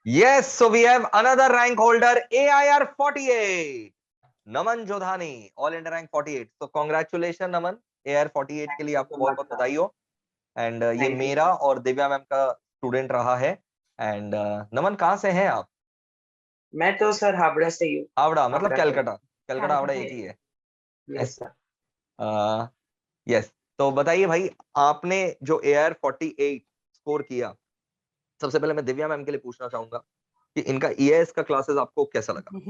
Yes, so we have another rank holder, AIR 48, Naman Jodhani, all India rank 48। तो congratulation नमन, AIR 48 के लिए आपको बहुत बहुत बधाई हो। एंड ये थैंक यू मेरा और दिव्या मैम का स्टूडेंट रहा है। एंड नमन कहाँ से हैं आप? मैं तो सर हावड़ा से ही हूँ। हावड़ा मतलब हावड़ा से। कलकत्ता? कलकत्ता हावड़ा एक ही है। Yes sir. यस। तो बताइए भाई, आपने जो AIR 48 स्कोर किया, सबसे पहले मैं दिव्या मैम के लिए पूछना चाहूंगा कि इनका EIS का क्लासेस आपको कैसा लगा?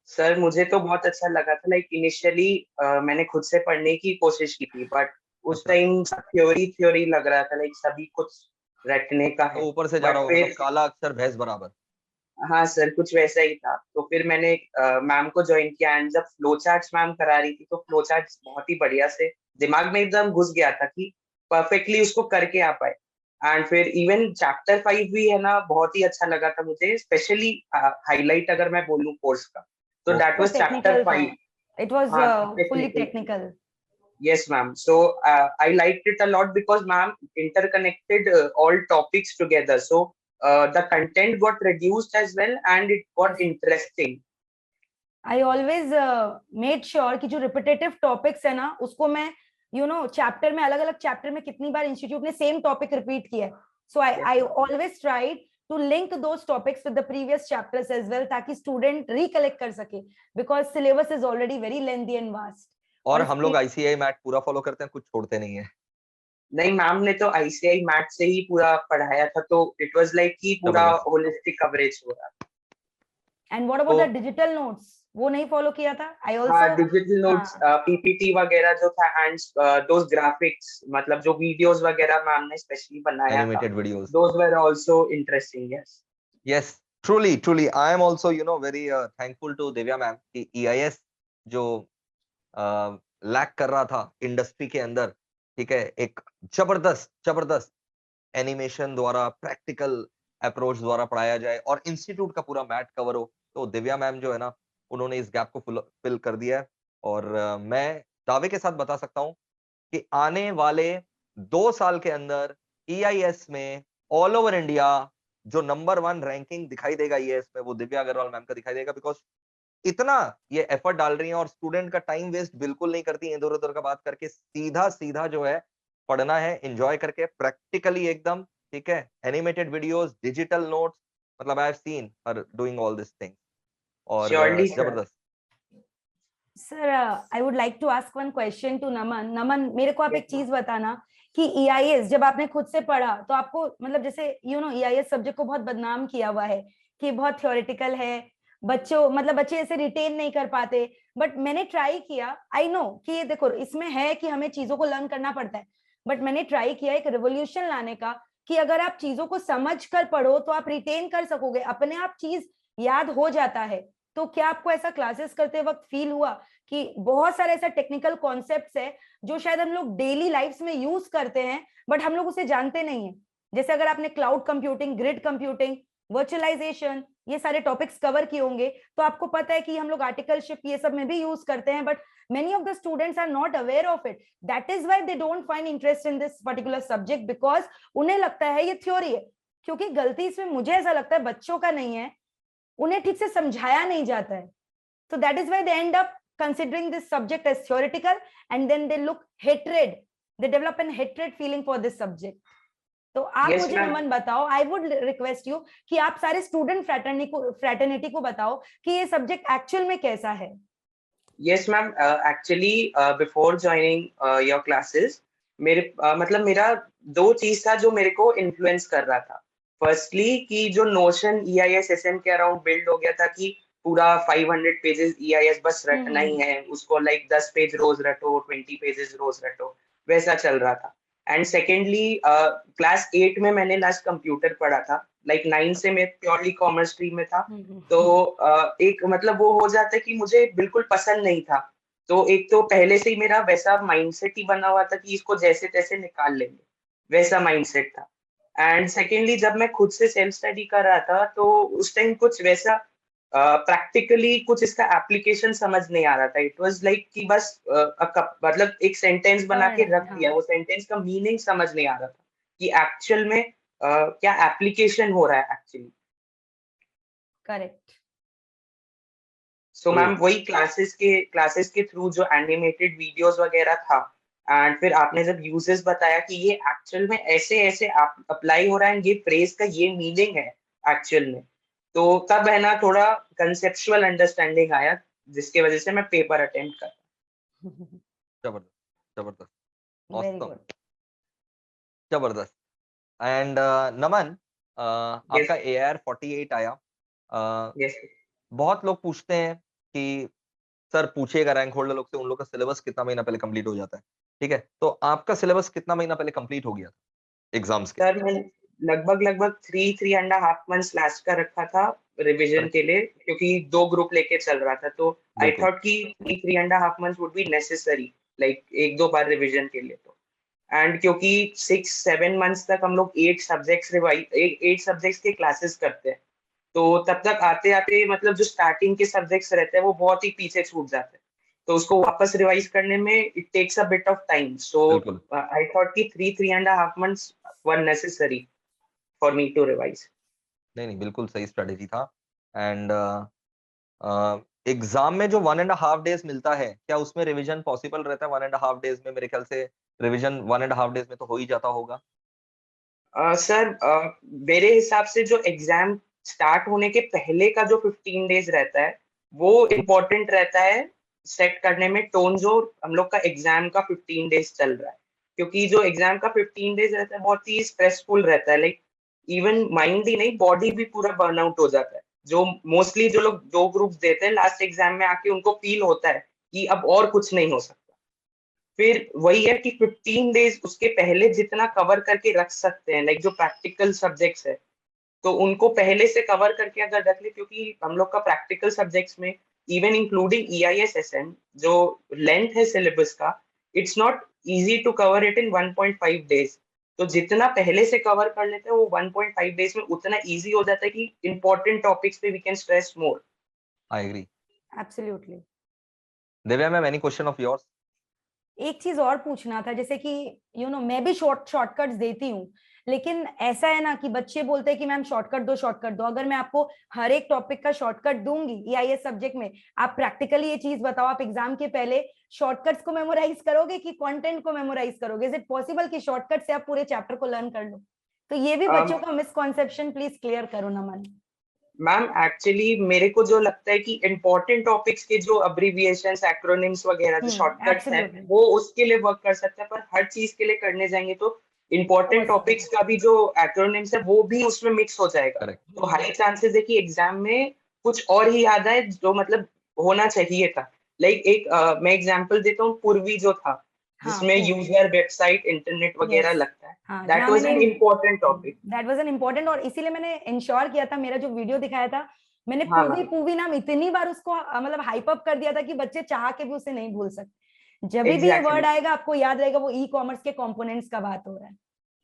सर मुझे तो बहुत अच्छा लगा था। लाइक इनिशियली मैंने खुद से पढ़ने की कोशिश की थी, बट उस अच्छा, टाइम थ्योरी थ्योरी लग रहा था, लाइक सभी कुछ रटने का तो है। ऊपर से जा बट रहा होगा, मतलब फिर काला अक्षर भैंस बराबर। हाँ सर, कुछ वैसा ही था। तो फिर मैंने मैम को ज्वाइन किया, एंड जब फ्लो चार्ट्स मैम करा रही थी तो फ्लो चार्ट्स बहुत ही बढ़िया से दिमाग में एकदम घुस गया था कि परफेक्टली उसको करके आ पाए। एंड फिर इवन चैप्टर 5 भी है ना, बहुत ही अच्छा लगा था मुझे। स्पेशली हाईलाइट अगर मैं बोलूँ कोर्स का, तो दैट वाज चैप्टर टेक्निकल था। 5। इट वाज हाँ, fully technical. Technical. Yes, ma'am. So I liked it a lot because ma'am interconnected all topics together. So the content got reduced as well, and it got interesting. I always made sure कि जो repetitive topics है ना, उसको मैं chapter में, अलग अलग chapter में कितनी बार इंस्टीट्यूट ने सेम टॉपिक रिपीट किया है, so I always tried to link those topics with the previous chapters as well, ताकि स्टूडेंट रिकलेक्ट कर सके, because syllabus is already very lengthy and vast. और हम लोग ICAI मैट पूरा फॉलो करते हैं, कुछ छोड़ते नहीं है। नहीं, मैम ने तो आईसीआई मैथ से ही पूरा पढ़ाया था, तो इट वाज लाइक कि पूरा जबरदस्त। होलिस्टिक कवरेज हो रहा था। And what about the digital notes, वो नहीं फॉलो किया था? आई हाँ, आल्सो डिजिटल नोट्स, पीपीटी वगैरह जो था, एंड दोस ग्राफिक्स, मतलब जो वीडियोस वगैरह मैम ने स्पेशली बनाया था, animated videos. Those were also interesting. Yes. Yes, truly I am also very thankful to Divya ma'am कि EIS जो लैक कर रहा था इंडस्ट्री के अंदर, ठीक है, एक जबरदस्त जबरदस्त एनिमेशन द्वारा, प्रैक्टिकल अप्रोच द्वारा पढ़ाया जाए और इंस्टीट्यूट का पूरा मैट कवर हो। तो दिव्या मैम जो है ना, उन्होंने इस गैप को फिल कर दिया है। और मैं दावे के साथ बता सकता हूं कि आने वाले 2 साल के अंदर EIS में ऑल ओवर इंडिया जो नंबर 1 रैंकिंग दिखाई देगा EIS में, वो दिव्या अग्रवाल मैम का दिखाई देगा। बिकॉज इतना ये एफर्ट डाल रही हैं और स्टूडेंट का टाइम वेस्ट बिल्कुल नहीं करती, इधर उधर का बात करके सीधा सीधा जो है पढ़ना है, एंजॉय करके, प्रैक्टिकली एकदम, ठीक है, एनिमेटेड वीडियोस, डिजिटल नोट्स, मतलब I have seen her doing all this thing. और श्योरली सर। जबरदस्त। Sir I would like to ask one question to Naman. Naman, मेरे को आप Yes, एक चीज बताना कि EIS जब आपने खुद से पढ़ा तो आपको, मतलब जैसे EIS सब्जेक्ट को बहुत बदनाम किया हुआ है कि बहुत थ्योरेटिकल है, बच्चों मतलब बच्चे ऐसे रिटेन नहीं कर पाते, बट मैंने ट्राई किया। आई नो कि ये देखो, इसमें है कि हमें चीजों को लर्न करना पड़ता है, बट मैंने ट्राई किया एक रिवोल्यूशन लाने का कि अगर आप चीजों को समझ कर पढ़ो तो आप रिटेन कर सकोगे, अपने आप चीज याद हो जाता है। तो क्या आपको ऐसा क्लासेस करते वक्त फील हुआ कि बहुत सारे ऐसा टेक्निकल कॉन्सेप्ट्स है जो शायद हम लोग डेली लाइफ्स में यूज करते हैं बट हम लोग उसे जानते नहीं है? जैसे अगर आपने cloud computing, grid computing, virtualization, ये सारे टॉपिक्स कवर किए होंगे, तो आपको पता है कि हम लोग आर्टिकलशिप ये सब में भी यूज करते हैं, but many of the students are not aware of it. That is why they don't find interest in this particular subject, because उन्हें लगता है ये थ्योरी है। क्योंकि गलती इसमें मुझे ऐसा लगता है बच्चों का नहीं है, उन्हें ठीक से समझाया नहीं जाता है। So that is why they end up considering this subject as theoretical, and then they look hatred, they develop an hatred feeling for this subject. तो आप yes, मुझे ma'am. नमन बताओ, आई वुड रिक्वेस्ट यू कि आप सारे student fraternity को बताओ कि ये सब्जेक्ट एक्चुअल में कैसा है। Yes, ma'am. Actually, before joining your classes, मतलब मेरा दो चीज था जो मेरे को इन्फ्लुएंस कर रहा था। फर्स्टली कि जो नोशन EIS-SM के अराउंड बिल्ड हो गया था कि पूरा 500 पेजेस EIS बस रटना ही है, उसको लाइक 10 पेज रोज रटो, 20 पेजेस रोज रटो, वैसा चल रहा था। एंड सेकेंडली, क्लास 8 में मैंने लास्ट कंप्यूटर पढ़ा था। लाइक 9 से मैं प्योरली कॉमर्स स्ट्रीम में था। तो एक मतलब वो हो जाता है कि मुझे बिल्कुल पसंद नहीं था। तो एक तो पहले से ही मेरा वैसा माइंडसेट ही बना हुआ था कि इसको जैसे तैसे निकाल लेंगे, वैसा माइंडसेट था। एंड सेकेंडली, जब मैं खुद से सेल्फ स्टडी कर रहा था तो उस टाइम कुछ वैसा प्रैक्टिकली कुछ इसका एप्लीकेशन समझ नहीं आ रहा था। इट वाज लाइक कि बस मतलब एक सेंटेंस बना के रख दिया, वो सेंटेंस का मीनिंग समझ नहीं आ रहा था कि एक्चुअल में क्या एप्लीकेशन हो रहा है एक्चुअली। करेक्ट। सो True. मैम वही क्लासेस के थ्रू जो एनिमेटेड वीडियोस वगैरह था, एंड फिर आपने जब यूजेस बताया कि ये एक्चुअल में ऐसे ऐसे अप्लाई हो रहा है, ये फ्रेज का ये मीनिंग है एक्चुअल में, तो तब है ना थोड़ा कंसेप्चुअल अंडरस्टैंडिंग आया, जिसके वजह से मैं पेपर अटेम्प्ट कर। जबरदस्त, जबरदस्त, वेरी awesome, गुड। जबरदस्त। एंड नमन, यस आपका AR48 आया। यस बहुत लोग पूछते हैं कि सर पूछिएगा रैंक होल्डर लोग से, उन लोग का सिलेबस कितना महीना पहले कंप्लीट हो जाता है, ठीक है? तो आपका सिलेबस कितना महीना पहले कंप्लीट हो गया था एग्जाम्स के? सर, मैंने लगभग 3.5 मंथ्स लास्ट का रखा था रिवीजन Correct. के लिए, क्योंकि 2 ग्रुप लेके चल रहा था, तो आई बिल्कुल। थॉट कि 3.5 months would be necessary, like 1-2 bar revision के लिए। तो एंड क्योंकि 6-7 मंथ्स तक हम लोग 8 सब्जेक्ट्स के क्लासेस करते हैं, तो तब तक आते आते मतलब जो स्टार्टिंग के सब्जेक्ट्स रहते हैं वो बहुत ही पीछे छूट जाते हैं, तो उसको वापस रिवाइज करने में it takes a bit of time. So बिल्कुल। आई थॉट कि 3.5 months were necessary for me to revise. नहीं नहीं, बिल्कुल सही स्ट्रेटेजी था। एंड एग्जाम में जो 1.5 डेज मिलता है, क्या उसमें रिवीजन पॉसिबल रहता है 1.5 डेज में? मेरे ख्याल से रिवीजन 1.5 डेज में तो हो ही जाता होगा। सर, मेरे हिसाब से जो एग्जाम स्टार्ट होने के पहले का जो 15 डेज रहता है वो इम्पोर्टेंट रहता है सेट करने में टोन, जो हम लोग का एग्जाम का 15 डेज चल रहा है, क्योंकि जो एग्जाम का 15 डेज रहता है बहुत ही स्ट्रेसफुल रहता है, लाइक इवन माइंड ही नहीं, बॉडी भी पूरा बर्नआउट हो जाता है। जो मोस्टली जो लोग 2 ग्रुप्स देते हैं लास्ट एग्जाम में आके उनको फील होता है कि अब और कुछ नहीं हो सकता। फिर वही है कि 15 डेज उसके पहले जितना कवर करके रख सकते हैं, लाइक जो प्रैक्टिकल सब्जेक्ट्स है तो उनको पहले से कवर करके अगर रख ले, क्योंकि हम लोग का प्रैक्टिकल सब्जेक्ट्स में इवन इंक्लूडिंग EIS-SM जो लेंथ है सिलेबस का, it's not easy to cover it in 1.5 days. तो जितना पहले से कवर कर लेते हैं वो 1.5 डेज में उतना इजी हो जाता है कि इंपॉर्टेंट टॉपिक्स पे we can stress more. I agree. Absolutely. Divya ma'am, any question of yours? एक चीज और पूछना था, जैसे कि मैं भी शॉर्टकट्स देती हूँ, लेकिन ऐसा है ना कि बच्चे बोलते हैं कि मैम शॉर्टकट दो। अगर मैं आपको हर एक टॉपिक का शॉर्टकट दूंगी EIS सब्जेक्ट में, आप प्रैक्टिकली ये चीज बताओ, आप एग्जाम के पहले शॉर्टकट्स को मेमोराइज करोगे कि कंटेंट को मेमोराइज करोगे? इज इट पॉसिबल कि शॉर्टकट से आप पूरे चैप्टर को लर्न कर लो? तो ये भी बच्चों का मिसकॉन्सेप्शन प्लीज क्लियर करो नमन। मैम एक्चुअली मेरे को जो लगता है कि इंपॉर्टेंट टॉपिक्स के जो अब्रिविएशंस, एक्रोनिम्स वगैरह जो शॉर्टकट्स हैं एब्सोल्युटली। वो उसके लिए वर्क कर सकता है, पर हर चीज के लिए करने जाएंगे तो इंपॉर्टेंट टॉपिक्स का भी जो एक्रोनिम्स है वो भी उसमें मिक्स हो जाएगा। करेक्ट। तो हाई चांसेस है कि एग्जाम में कुछ और ही याद आए जो मतलब होना चाहिए था। लाइक एक मैं एग्जांपल देता हूँ, पूर्वी जो था हाँ, जिसमें यूजर, वेबसाइट, इंटरनेट वगैरह यस। लगता है, हाँ, दैट जहाँ वाज मैंने an important topic. That was an important, और इसीलिए मैंने इंश्योर किया था, मेरा जो वीडियो दिखाया था मैंने हाँ पूवी मैम, पूवी नाम इतनी बार उसको मतलब हाइप अप कर दिया था कि बच्चे चाह के भी उसे नहीं भूल सकते। जब भी ये वर्ड एग्जैक्टली। आएगा आपको याद रहेगा वो ई कॉमर्स के कंपोनेंट्स का बात हो रहा है।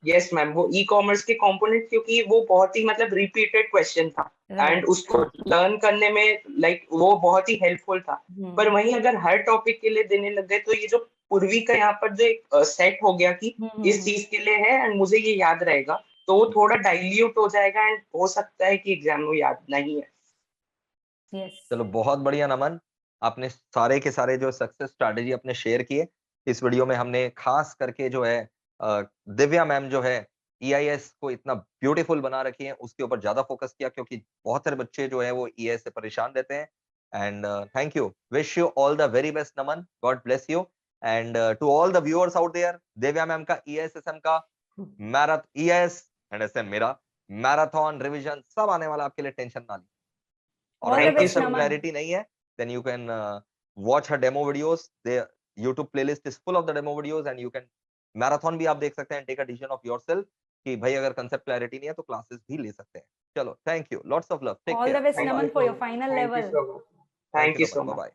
यस मैम, वो ई कॉमर्स के कंपोनेंट, क्योंकि वो बहुत ही मतलब रिपीटेड क्वेश्चन था एंड राइट। उसको लर्न करने में लाइक वो बहुत ही हेल्पफुल था। पर वहीं अगर हर टॉपिक के लिए देने लग गए तो ये जो पूर्वी का यहाँ पर जो एक सेट हो गया कि इस चीज के लिए है एंड मुझे ये याद रहेगा, तो वो थोड़ा डाइल्यूट हो जाएगा एंड हो सकता है कि एग्जाम में याद नहीं है। यस। चलो बहुत बढ़िया नमन, आपने सारे के सारे जो सक्सेस स्ट्रैटेजी अपने शेयर किए। इस वीडियो में हमने खास करके जो है दिव्या मैम जो है EIS को इतना ब्यूटीफुल बना रखी है उसके ऊपर ज्यादा फोकस किया, क्योंकि बहुत सारे बच्चे जो है वो EIS से परेशान रहते हैं। And thank you, wish you all the very best Naman, God bless you. And to all the viewers out there, Divya ma'am का EIS-SM का EIS एंड SM मेरा मैराथन रिवीजन सब आने वाला, आपके लिए टेंशन ना ली। और ऑल अगर the thank you best so concept much. Naman. Clarity नहीं है, then you can watch her demo videos. The YouTube playlist is full of the demo videos and you can marathon भी आप देख सकते हैं, take a decision of yourself कि भाई अगर कंसेप्ट क्लैरिटी नहीं है तो क्लासेस भी ले सकते हैं। चलो, thank you, lots of love, take all the care, best bye thank bye. You Naman for so your much. Final thank you level. So much. Thank thank you you Naman, so bye much. Bye.